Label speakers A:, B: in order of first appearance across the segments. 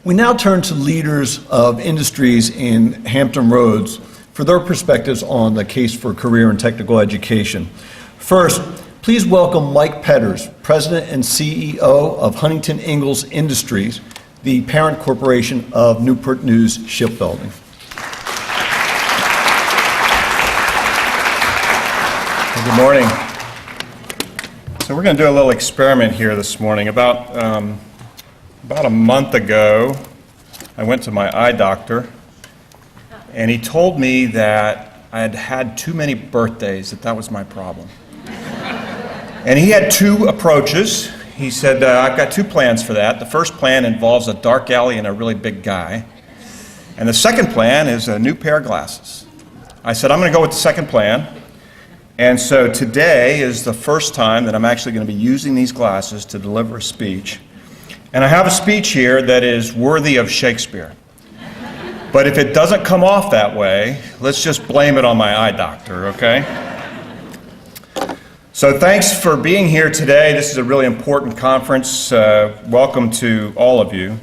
A: We now turn to leaders of industries in Hampton Roads for their perspectives on the case for career and technical education. First, please welcome Mike Petters, President and CEO of Huntington Ingalls Industries, the parent corporation of Newport News Shipbuilding.
B: Good morning. So we're going to do a little experiment here this morning. About a month ago, I went to my eye doctor, and he told me that I had had too many birthdays, that was my problem. And he had two approaches. He said, I've got two plans for that. The first plan involves a dark alley and a really big guy. And the second plan is a new pair of glasses. I said, I'm going to go with the second plan. And so today is the first time that I'm actually going to be using these glasses to deliver a speech. And I have a speech here that is worthy of Shakespeare. But if it doesn't come off that way, let's just blame it on my eye doctor, okay? So thanks for being here today. This is a really important conference. Welcome to all of you.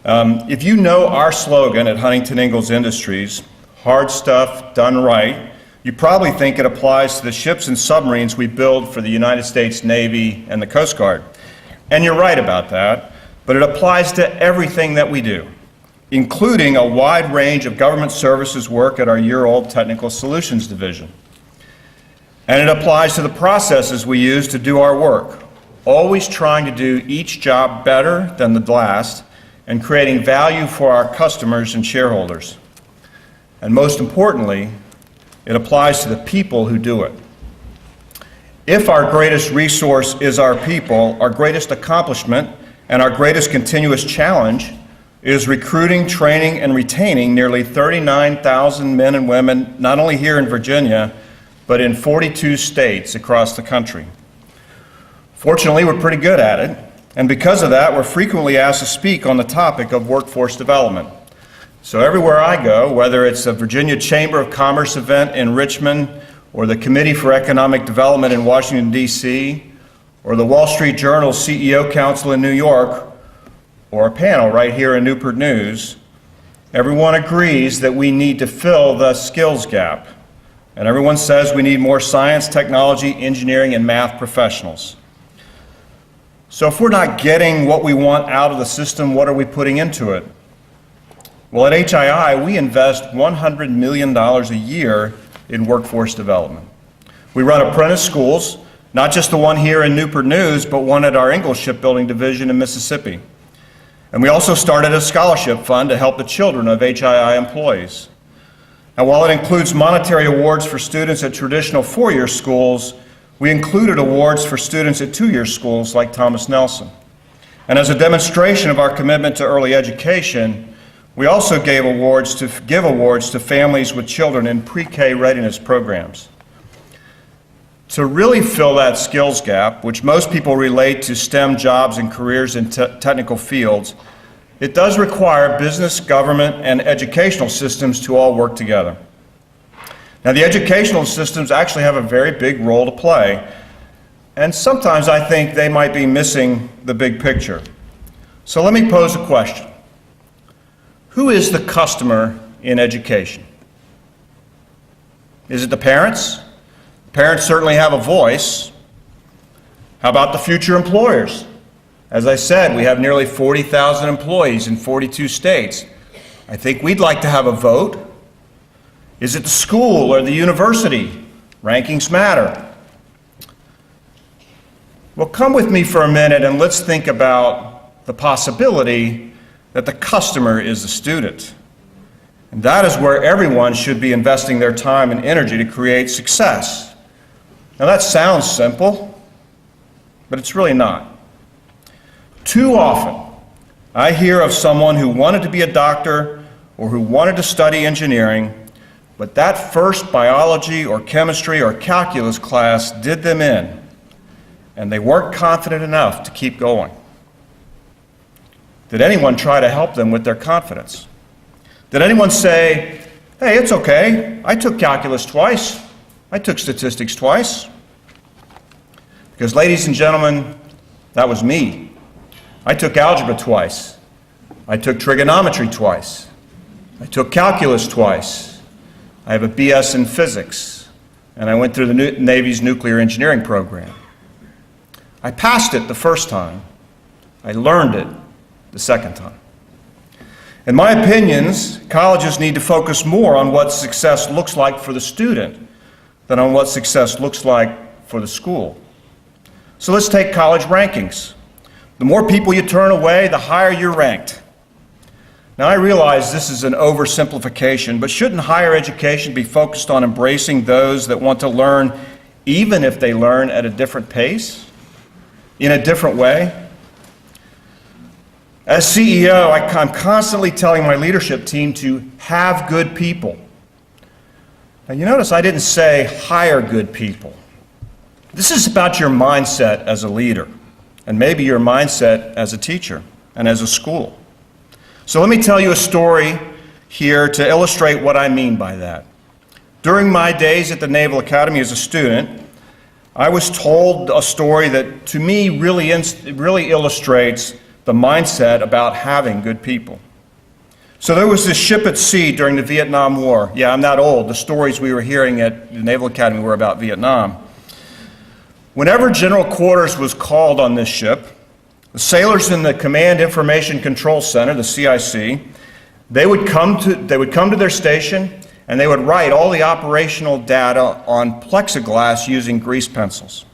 B: If you know our slogan at Huntington Ingalls Industries, hard stuff done right, you probably think it applies to the ships and submarines we build for the United States Navy and the Coast Guard. And you're right about that, but it applies to everything that we do, including a wide range of government services work at our year-old Technical Solutions Division. And it applies to the processes we use to do our work, always trying to do each job better than the last and creating value for our customers and shareholders. And most importantly, it applies to the people who do it. If our greatest resource is our people, our greatest accomplishment and our greatest continuous challenge is recruiting, training, and retaining nearly 39,000 men and women, not only here in Virginia, but in 42 states across the country. Fortunately, we're pretty good at it, and because of that, we're frequently asked to speak on the topic of workforce development. So everywhere I go, whether it's a Virginia Chamber of Commerce event in Richmond, or the Committee for Economic Development in Washington, D.C., or the Wall Street Journal CEO Council in New York, or a panel right here in Newport News, everyone agrees that we need to fill the skills gap. And everyone says we need more science, technology, engineering, and math professionals. So if we're not getting what we want out of the system, what are we putting into it? Well, at HII, we invest $100 million a year in workforce development. We run apprentice schools, not just the one here in Newport News, but one at our Ingalls Shipbuilding Division in Mississippi. And we also started a scholarship fund to help the children of HII employees. And while it includes monetary awards for students at traditional four-year schools, we included awards for students at two-year schools like Thomas Nelson. And as a demonstration of our commitment to early education, we also give awards to families with children in pre-K readiness programs. To really fill that skills gap, which most people relate to STEM jobs and careers in technical fields, it does require business, government, and educational systems to all work together. Now, the educational systems actually have a very big role to play, and sometimes I think they might be missing the big picture. So let me pose a question. Who is the customer in education? Is it the parents? Parents certainly have a voice. How about the future employers? As I said, we have nearly 40,000 employees in 42 states. I think we'd like to have a vote. Is it the school or the university? Rankings matter. Well, come with me for a minute and let's think about the possibility that the customer is the student. And that is where everyone should be investing their time and energy to create success. Now that sounds simple, but it's really not. Too often, I hear of someone who wanted to be a doctor or who wanted to study engineering, but that first biology or chemistry or calculus class did them in, and they weren't confident enough to keep going. Did anyone try to help them with their confidence? Did anyone say, hey, it's okay, I took calculus twice, I took statistics twice? Because ladies and gentlemen, that was me. I took algebra twice, I took trigonometry twice. I took calculus twice. I have a BS in physics, and I went through the Navy's nuclear engineering program. I passed it the first time. I learned it the second time. In my opinions, colleges need to focus more on what success looks like for the student than on what success looks like for the school. So let's take college rankings. The more people you turn away, the higher you're ranked. Now, I realize this is an oversimplification, but shouldn't higher education be focused on embracing those that want to learn, even if they learn at a different pace, in a different way? As CEO, I'm constantly telling my leadership team to have good people. Now, you notice I didn't say hire good people. This is about your mindset as a leader, and maybe your mindset as a teacher and as a school. So let me tell you a story here to illustrate what I mean by that. During my days at the Naval Academy as a student, I was told a story that to me really illustrates the mindset about having good people. So there was this ship at sea during the Vietnam War. Yeah, I'm not old. The stories we were hearing at the Naval Academy were about Vietnam. Whenever General Quarters was called on this ship, the sailors in the Command Information Control Center, the CIC, they would come to their station and they would write all the operational data on plexiglass using grease pencils.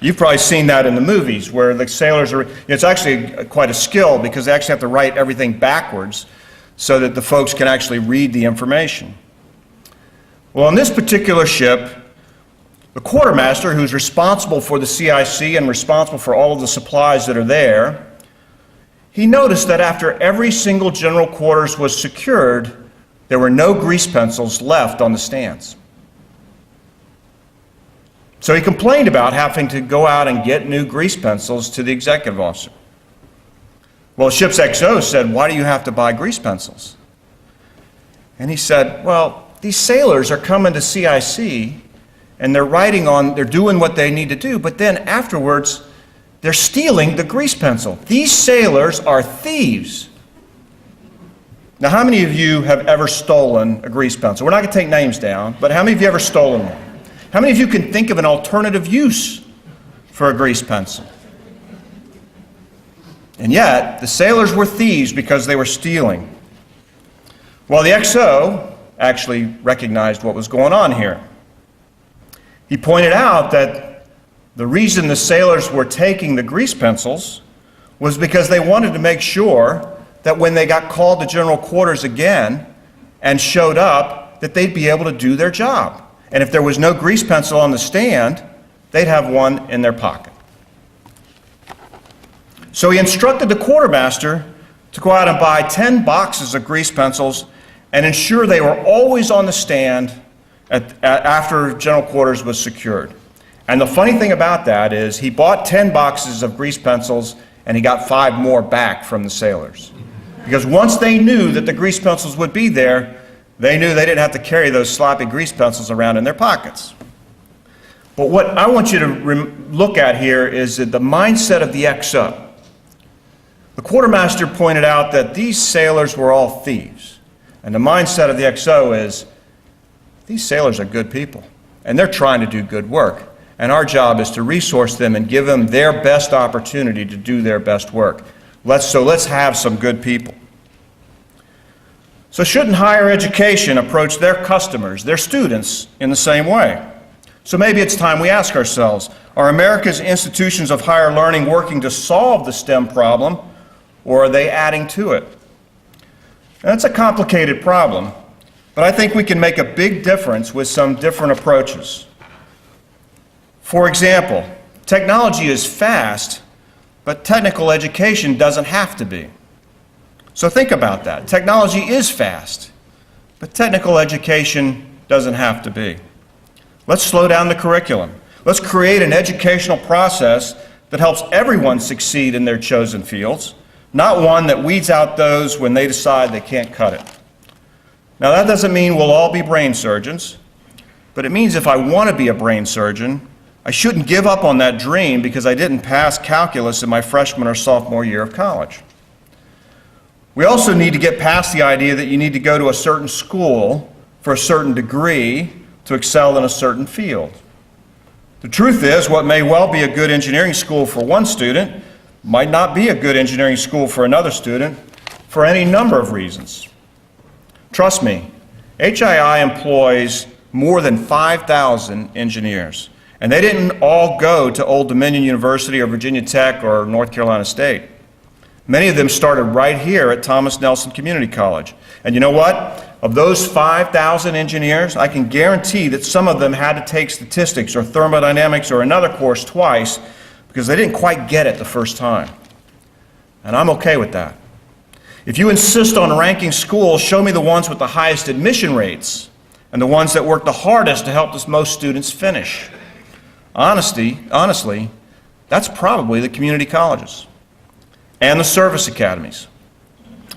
B: You've probably seen that in the movies where the sailors are, it's actually quite a skill because they actually have to write everything backwards so that the folks can actually read the information. Well, on this particular ship, the quartermaster, who's responsible for the CIC and responsible for all of the supplies that are there, he noticed that after every single general quarters was secured, there were no grease pencils left on the stands. So he complained about having to go out and get new grease pencils to the executive officer. Well, the ship's XO said, "Why do you have to buy grease pencils?" And he said, "Well, these sailors are coming to CIC and they're doing what they need to do, but then afterwards, they're stealing the grease pencil. These sailors are thieves." Now, how many of you have ever stolen a grease pencil? We're not going to take names down, but how many of you have ever stolen one? How many of you can think of an alternative use for a grease pencil? And yet, the sailors were thieves because they were stealing. Well, the XO actually recognized what was going on here. He pointed out that the reason the sailors were taking the grease pencils was because they wanted to make sure that when they got called to general quarters again and showed up, that they'd be able to do their job. And if there was no grease pencil on the stand, they'd have one in their pocket. So he instructed the quartermaster to go out and buy 10 boxes of grease pencils and ensure they were always on the stand after general quarters was secured. And the funny thing about that is he bought 10 boxes of grease pencils and he got 5 more back from the sailors. Because once they knew that the grease pencils would be there, they knew they didn't have to carry those sloppy grease pencils around in their pockets. But what I want you to look at here is the mindset of the XO. The quartermaster pointed out that these sailors were all thieves. And the mindset of the XO is, these sailors are good people, and they're trying to do good work. And our job is to resource them and give them their best opportunity to do their best work. So let's have some good people. So shouldn't higher education approach their customers, their students, in the same way? So maybe it's time we ask ourselves, are America's institutions of higher learning working to solve the STEM problem, or are they adding to it? That's a complicated problem, but I think we can make a big difference with some different approaches. For example, technology is fast, but technical education doesn't have to be. So think about that. Technology is fast, but technical education doesn't have to be. Let's slow down the curriculum. Let's create an educational process that helps everyone succeed in their chosen fields, not one that weeds out those when they decide they can't cut it. Now, that doesn't mean we'll all be brain surgeons, but it means if I want to be a brain surgeon, I shouldn't give up on that dream because I didn't pass calculus in my freshman or sophomore year of college. We also need to get past the idea that you need to go to a certain school for a certain degree to excel in a certain field. The truth is, what may well be a good engineering school for one student might not be a good engineering school for another student for any number of reasons. Trust me, HII employs more than 5,000 engineers, and they didn't all go to Old Dominion University or Virginia Tech or North Carolina State. Many of them started right here at Thomas Nelson Community College. And you know what? Of those 5,000 engineers, I can guarantee that some of them had to take statistics or thermodynamics or another course twice because they didn't quite get it the first time. And I'm okay with that. If you insist on ranking schools, show me the ones with the highest admission rates and the ones that work the hardest to help the most students finish. Honestly, that's probably the community colleges and the service academies.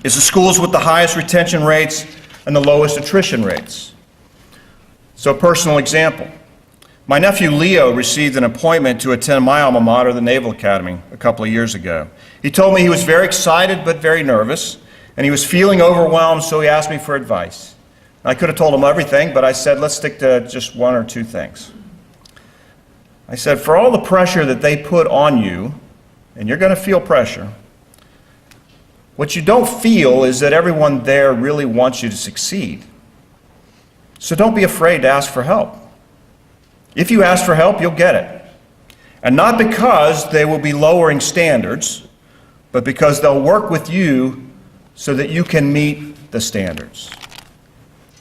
B: It's the schools with the highest retention rates and the lowest attrition rates. So, a personal example. My nephew Leo received an appointment to attend my alma mater, the Naval Academy, a couple of years ago. He told me he was very excited but very nervous, and he was feeling overwhelmed, so he asked me for advice. I could have told him everything, but I said, let's stick to just one or two things. I said, for all the pressure that they put on you, and you're going to feel pressure, what you don't feel is that everyone there really wants you to succeed. So don't be afraid to ask for help. If you ask for help, you'll get it. And not because they will be lowering standards, but because they'll work with you so that you can meet the standards.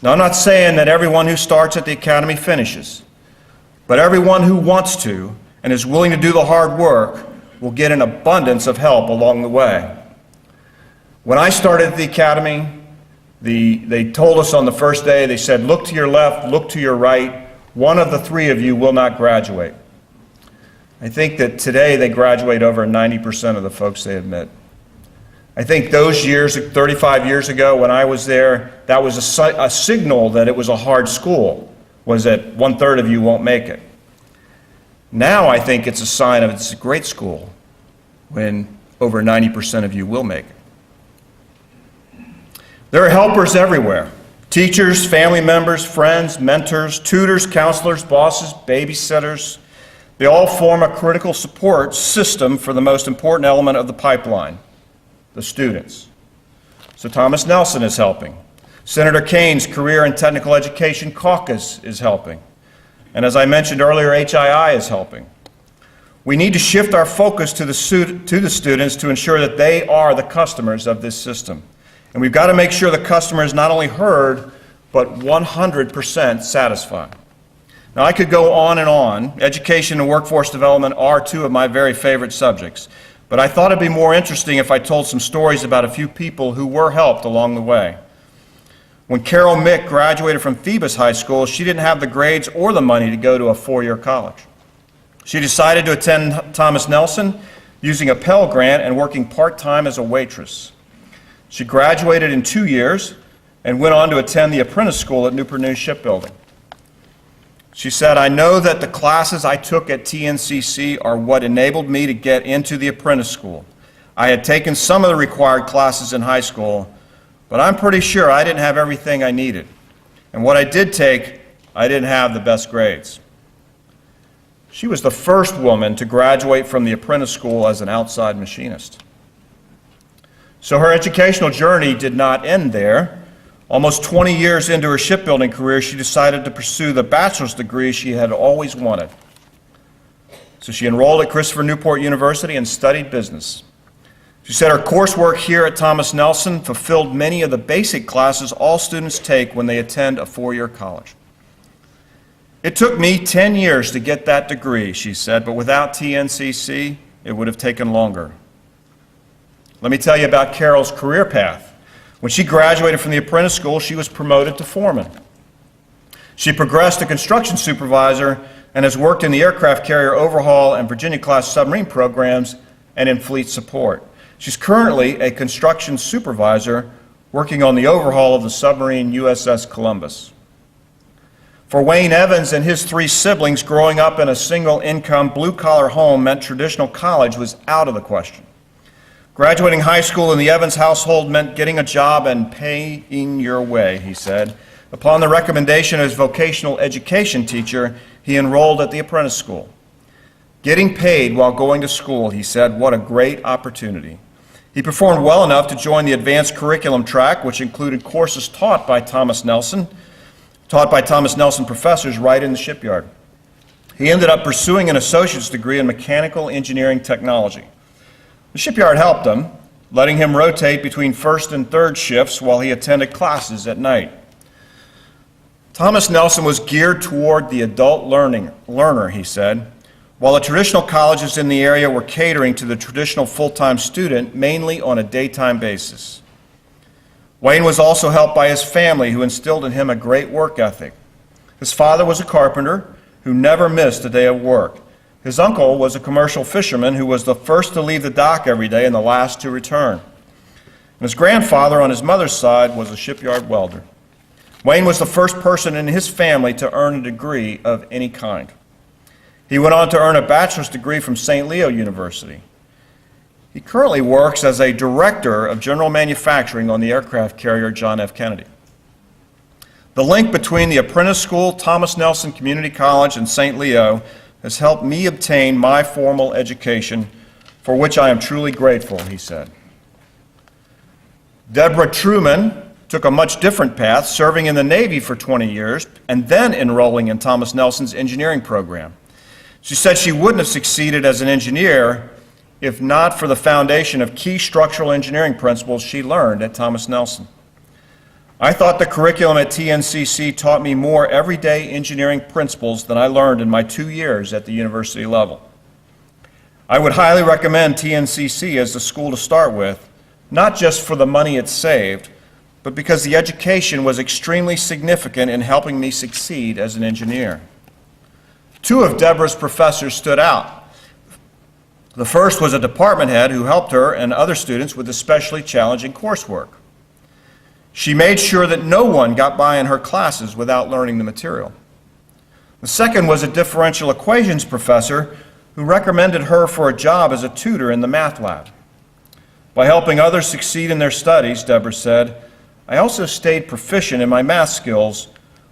B: Now, I'm not saying that everyone who starts at the academy finishes, but everyone who wants to and is willing to do the hard work will get an abundance of help along the way. When I started at the academy, they told us on the first day, they said, look to your left, look to your right. One of the three of you will not graduate. I think that today they graduate over 90% of the folks they admit. I think those years, 35 years ago when I was there, that was a signal that it was a hard school, was that 1/3 of you won't make it. Now I think it's a sign of it's a great school when over 90% of you will make it. There are helpers everywhere. Teachers, family members, friends, mentors, tutors, counselors, bosses, babysitters. They all form a critical support system for the most important element of the pipeline, the students. So Thomas Nelson is helping. Senator Kane's Career and Technical Education Caucus is helping. And as I mentioned earlier, HII is helping. We need to shift our focus to the students to ensure that they are the customers of this system. And we've got to make sure the customer is not only heard, but 100% satisfied. Now, I could go on and on. Education and workforce development are two of my very favorite subjects. But I thought it'd be more interesting if I told some stories about a few people who were helped along the way. When Carol Mick graduated from Phoebus High School, she didn't have the grades or the money to go to a four-year college. She decided to attend Thomas Nelson using a Pell Grant and working part-time as a waitress. She graduated in 2 years and went on to attend the apprentice school at Newport News Shipbuilding. She said, I know that the classes I took at TNCC are what enabled me to get into the apprentice school. I had taken some of the required classes in high school, but I'm pretty sure I didn't have everything I needed. And what I did take, I didn't have the best grades. She was the first woman to graduate from the apprentice school as an outside machinist. So her educational journey did not end there. Almost 20 years into her shipbuilding career, she decided to pursue the bachelor's degree she had always wanted. So she enrolled at Christopher Newport University and studied business. She said her coursework here at Thomas Nelson fulfilled many of the basic classes all students take when they attend a four-year college. It took me 10 years to get that degree, she said, but without TNCC, it would have taken longer. Let me tell you about Carol's career path. When she graduated from the apprentice school, she was promoted to foreman. She progressed to construction supervisor and has worked in the aircraft carrier overhaul and Virginia-class submarine programs and in fleet support. She's currently a construction supervisor working on the overhaul of the submarine USS Columbus. For Wayne Evans and his 3 siblings, growing up in a single-income, blue-collar home meant traditional college was out of the question. Graduating high school in the Evans household meant getting a job and paying your way, he said. Upon the recommendation of his vocational education teacher, he enrolled at the apprentice school. Getting paid while going to school, he said, what a great opportunity. He performed well enough to join the advanced curriculum track, which included courses taught by Thomas Nelson professors right in the shipyard. He ended up pursuing an associate's degree in mechanical engineering technology. The shipyard helped him, letting him rotate between first and third shifts while he attended classes at night. Thomas Nelson was geared toward the adult learner, he said, while the traditional colleges in the area were catering to the traditional full-time student, mainly on a daytime basis. Wayne was also helped by his family, who instilled in him a great work ethic. His father was a carpenter who never missed a day of work. His uncle was a commercial fisherman who was the first to leave the dock every day and the last to return. And his grandfather on his mother's side was a shipyard welder. Wayne was the first person in his family to earn a degree of any kind. He went on to earn a bachelor's degree from St. Leo University. He currently works as a director of general manufacturing on the aircraft carrier John F. Kennedy. The link between the apprentice school, Thomas Nelson Community College, and St. Leo has helped me obtain my formal education, for which I am truly grateful, he said. Deborah Truman took a much different path, serving in the Navy for 20 years and then enrolling in Thomas Nelson's engineering program. She said she wouldn't have succeeded as an engineer if not for the foundation of key structural engineering principles she learned at Thomas Nelson. I thought the curriculum at TNCC taught me more everyday engineering principles than I learned in my 2 years at the university level. I would highly recommend TNCC as the school to start with, not just for the money it saved, but because the education was extremely significant in helping me succeed as an engineer. 2 of Deborah's professors stood out. The first was a department head who helped her and other students with especially challenging coursework. She made sure that no one got by in her classes without learning the material. The second was a differential equations professor who recommended her for a job as a tutor in the math lab. By helping others succeed in their studies, Deborah said, I also stayed proficient in my math skills,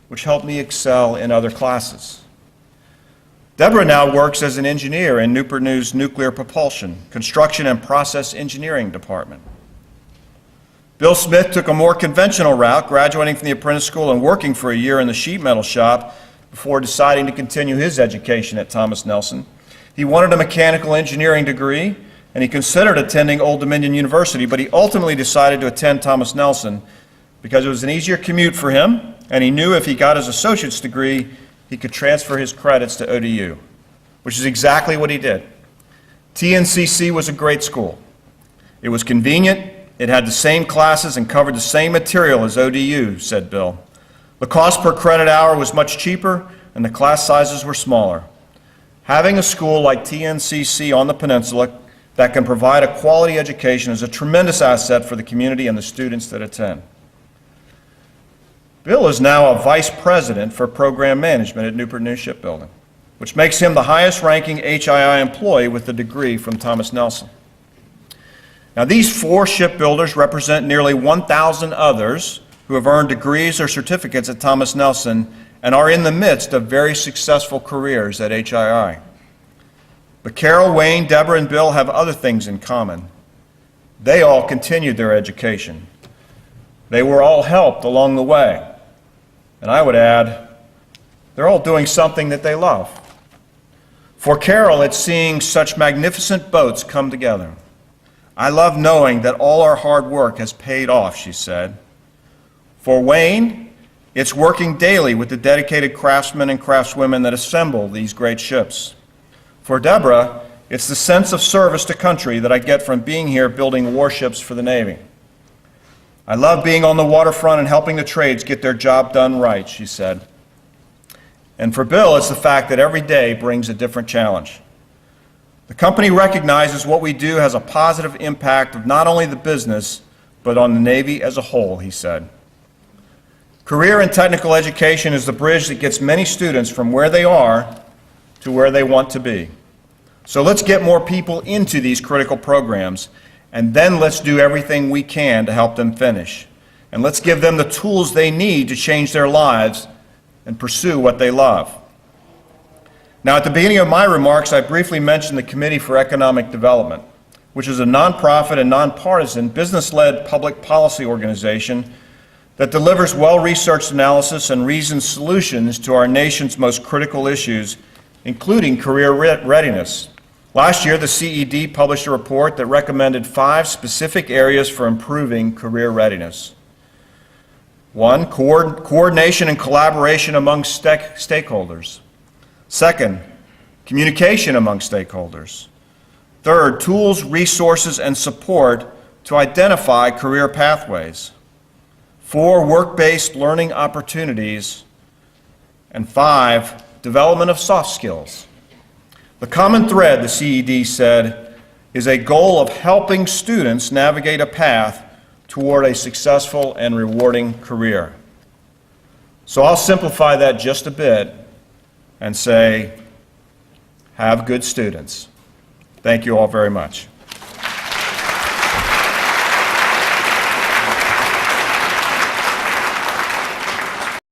B: which helped me excel in other classes. Deborah now works as an engineer in Newport News Nuclear Propulsion, Construction and Process Engineering Department. Bill Smith took a more conventional route, graduating from the apprentice school and working for a year in the sheet metal shop before deciding to continue his education at Thomas Nelson. He wanted a mechanical engineering degree, and he considered attending Old Dominion University, but he ultimately decided to attend Thomas Nelson because it was an easier commute for him, and he knew if he got his associate's degree, he could transfer his credits to ODU, which is exactly what he did. TNCC was a great school. It was convenient, it had the same classes and covered the same material as ODU, said Bill. The cost per credit hour was much cheaper and the class sizes were smaller. Having a school like TNCC on the peninsula that can provide a quality education is a tremendous asset for the community and the students that attend. Bill is now a vice president for program management at Newport News Shipbuilding, which makes him the highest ranking HII employee with a degree from Thomas Nelson. Now, these 4 shipbuilders represent nearly 1,000 others who have earned degrees or certificates at Thomas Nelson and are in the midst of very successful careers at HII. But Carol, Wayne, Deborah, and Bill have other things in common. They all continued their education. They were all helped along the way. And I would add, they're all doing something that they love. For Carol, it's seeing such magnificent boats come together. I love knowing that all our hard work has paid off, she said. For Wayne, it's working daily with the dedicated craftsmen and craftswomen that assemble these great ships. For Deborah, it's the sense of service to country that I get from being here building warships for the Navy. I love being on the waterfront and helping the trades get their job done right, she said. And for Bill, it's the fact that every day brings a different challenge. The company recognizes what we do has a positive impact of not only the business, but on the Navy as a whole, he said. Career and technical education is the bridge that gets many students from where they are to where they want to be. So let's get more people into these critical programs and then let's do everything we can to help them finish. And let's give them the tools they need to change their lives and pursue what they love. Now, at the beginning of my remarks, I briefly mentioned the Committee for Economic Development, which is a nonprofit and nonpartisan, business-led public policy organization that delivers well-researched analysis and reasoned solutions to our nation's most critical issues, including career readiness. Last year, the CED published a report that recommended 5 specific areas for improving career readiness. 1, coordination and collaboration among stakeholders. 2nd, communication among stakeholders. 3rd, tools, resources, and support to identify career pathways. 4, work-based learning opportunities. And 5, development of soft skills. The common thread, the CED said, is a goal of helping students navigate a path toward a successful and rewarding career. So I'll simplify that just a bit and say, have good students. Thank you all very much.